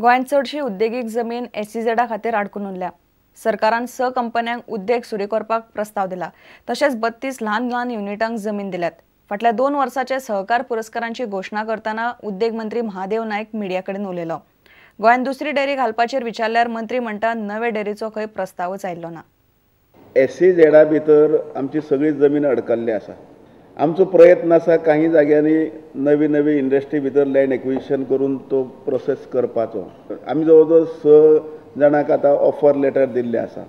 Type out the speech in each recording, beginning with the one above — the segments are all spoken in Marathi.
गोंयांत चडशी उद्देगीक जमीन SEZ खातीर आडकून उरल्या। सरकारान 6 कंपन्यांक उद्देग सुरू करपाक प्रस्ताव दिला। तशेंच 32 ल्हान युनिटांक जमीन दिल्यात। फाटल्या 2 वर्सांचे सहकार पुरस्कारांची घोषणा करतना उद्देग मंत्री महादेव नायक मिडियाकडेन उलयलो। गोंयांत दुसरी डेअरी घालपाचेर विचारल्यार मंत्री म्हणटा नवे डेअरीचो खंय प्रस्तावच आयिल्लो ना। SEZ भितर आमची सगळी जमीन अडकल्ली आसा। आमचो प्रयत्न आसा काही जाग्यांनी नवी इंडस्ट्री भितर लँड एक्विजिशन करून तो प्रोसेस करपाचो। आमी जवळ 6 जाणांक आतां ऑफर लेटर दिल्ले आसा।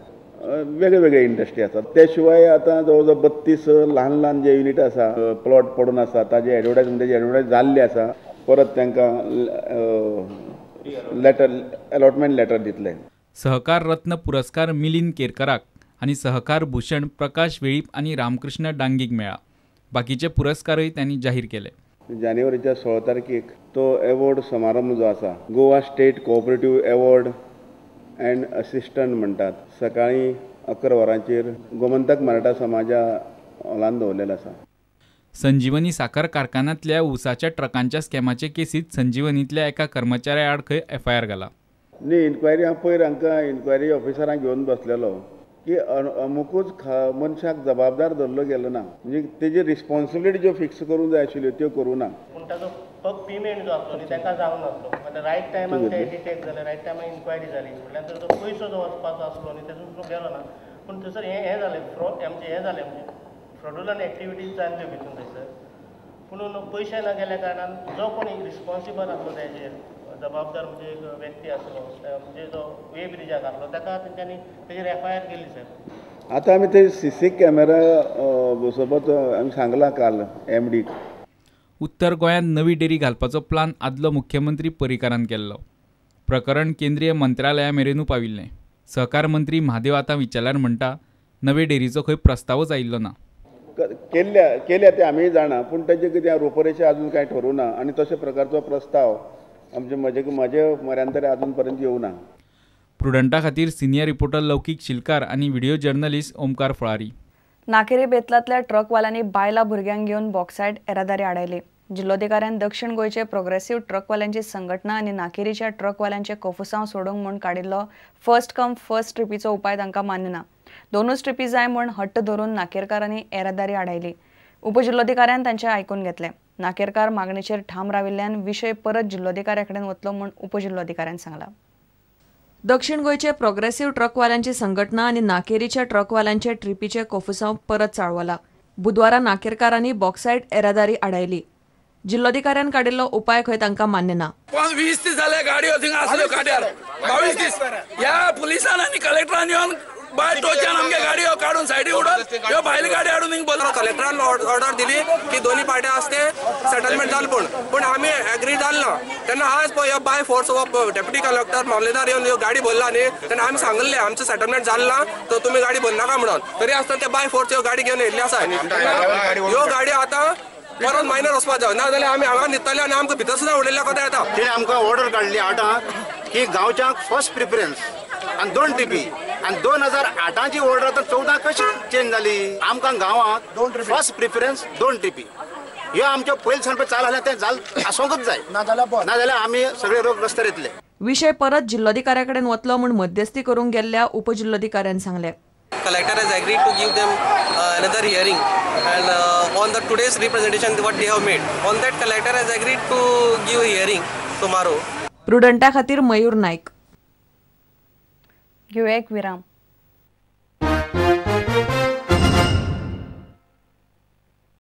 वेगळे इंडस्ट्री आसा। त्या शिवाय आतां जवळ 32 ल्हान जे युनिट आसा प्लॉट पडून आसा ताजे एडवर्टायज जाल्ले आसा। परत तांकां अलॉटमेंट लेटर दितले। सहकार रत्न पुरस्कार मिलिंद केरकराक आणि सहकार भूषण प्रकाश वेळीप आणि रामकृष्ण डांगीक मेळ्ळा। बाकीचे पुरस्कारय त्यांनी जाहीर केले। जानेवारीच्या 16 तारखेक तो अवॉर्ड समारंभ जो आसा Goa state cooperative award and assistant म्हणटात सकाळी 11 वरांचेर गोमंतक मराठा समाजा हॉलांत दवरलेलो आसा। संजीवनी साखर कारखान्यांतल्या ऊसाच्या ट्रकांच्या स्कॅमाचे केसीत संजीवनीतल्या एका कर्मचाऱ्या आड खंय FIR घाला। न्ही इन्क्वायरी पयर हांकां इन्क्वायरी ऑफिसरांक घेवन बसलेलो की अमुकूच मनशाक जबाबदार धरलो गेलो ना, म्हणजे तेजी रिस्पॉन्सिबिलिटी ज्यो फिक्स करूंक जाय आशिल्ल्यो त्यो करूं ना। पूण ताजो पेमेंट जो आसलो न्ही ताका जावंक नासलो। आतां रायट टायमार ते डिटेक्ट जालें, रायट टायमार इन्क्वायरी जाली म्हटल्यार तर तो पयसो जो वचपाचो आसलो न्ही तातूंत तो गेलो ना। पूण थंयसर हें जालें म्हणजे फ्रॉडुलंट एक्टिविटीज जाल्ल्यो भितून थंयसर। पूण पयशे ना गेल्या कारणान जो कोणी रिस्पॉन्सिबल आसलो ताजेर जबाबदार म्हणजे एक व्यक्ती आसलो म्हणजे जो वे ब्रिजाक आसलो ताका तेंच्यांनी ताजेर FIR केली सर। आतां आमी ते CC कॅमेरा बसोवपाक आमी सांगला काल MD। उत्तर गोंयांत नवी डेअरी घालपाचो प्लान आदलो मुख्यमंत्री पर्रीकारान केल्लो। प्रकरण केंद्रीय मंत्रालया मेरेनूय पाविल्लें। सहकार मंत्री महादेव आतां विचारल्यार म्हणटा नवे डेअरीचो खंय प्रस्तावच आयिल्लो ना। केल्या ते आमी जाणा, पूण ताजें कितें रुपरेशा अजून कांय ठरूं ना आनी तशा प्रकारचो प्रस्ताव म्हजे म्हऱ्यांतरी अजून पर्यंत येवं ना। प्रुडंटा खातीर सिनियर रिपोर्टर लौकीक शिलकार आणि व्हिडिओ जर्नलिस्ट ओमकार फळारी। नाकेरी बेतलांतल्या ट्रकवाल्यांनी बायलां भुरग्यांक घेवन बॉक्सायड येरादारी आडायली। जिल्लोधिकाऱ्यान दक्षिण गोंयचे प्रोग्रेसिव्ह ट्रकवाल्यांची संघटना आनी नाकेरीच्या ट्रकवाल्यांचे कोफुसांव सोडूंक म्हूण काडिल्लो फर्स्ट कम फर्स्ट ट्रिपीचो उपाय तांकां मान्य ना। दोनूच ट्रिपी जाय म्हूण हट्ट धरून नाकेरकारांनी येरादारी आडायली। उपजिल्लोधिकाऱ्यान तांचें आयकून घेतलें। नाकेरकार मागणेचेर ठाम राविल्ल्यान विशय परत जिल्लोधिकाऱ्या कडेन वतलो म्हूण उपजिल्लोधिकाऱ्यान सांगला। दक्षिण गोंयचे प्रोग्रेसिव्ह ट्रकवाल्यांची संघटना आनी नाकेरीच्या ट्रकवाल्यांचे ट्रिपीचे कोफुसांव परत चाळवला। बुधवारा नाकेरकारांनी बॉक्सायड येरादारी आडायली। जिल्लोधिकाऱ्यान काडिल्लो उपाय खंय तांकां मान्य ना। 20 दीस जाले गाडयो थिंग आसल्यो काड्यार 22 दीस ह्या पुलिसान आनी कलेक्टरान येवन बाय टोच्यान आमगे गाडयो काडून सायडी उडोवन ह्यो भायली गाडी हाडून हिंग बोललो। कलेक्टरान ऑर्डर दिली की दोन्ही पार्ट्या आसते सेटलमेंट जाल पूण आमी एग्री जालना। तेन्ना आज पळय बाय फोर्स डेप्युटी कलेक्टर मामलेदार येवन ह्यो गाडी भरला न्ही तेन्ना आमी सांगलें आमचें सेटलमेंट जालना तर तुमी गाडी भरनाका म्हणून। तरी आसतना ते बाय फोर्स ह्यो गाडी घेवन येयल्ली आसा। ह्यो गाडी आतां परत मायनर वचपाक जाय ना जाल्यार आमी हांगा न्हिदतले आनी आमकां भितर सुद्दां उडयल्ल्या कथा येता। तिणें आमकां ऑर्डर काडली 8 की गांवच्यांक फर्स्ट प्रिफरन्स आनी 2 टिपी आनी 2008ची ऑर्डर आतां 14 कशी चेंज जाली। आमकां गांवांत फर्स्ट प्रिफरन्स 2 टिपी ह्यो आमच्यो पयलीं सावन चाल आसलें तें जाल आसूंकच जाय ना जाल्यार आमी सगळे लोक रस्त्यार येतले। विशय परत जिल्लोधिकाऱ्या कडेन वतलो म्हूण मध्यस्थी करूंक गेल्ल्या उपजिल्लोधिकाऱ्यान सांगलें। Collector has agreed to give them another hearing and on the today's representation what they have made on that collector has agreed to give a hearing tomorrow. प्रुडंटा खातीर मयूर नायक। घेऊया एक विराम।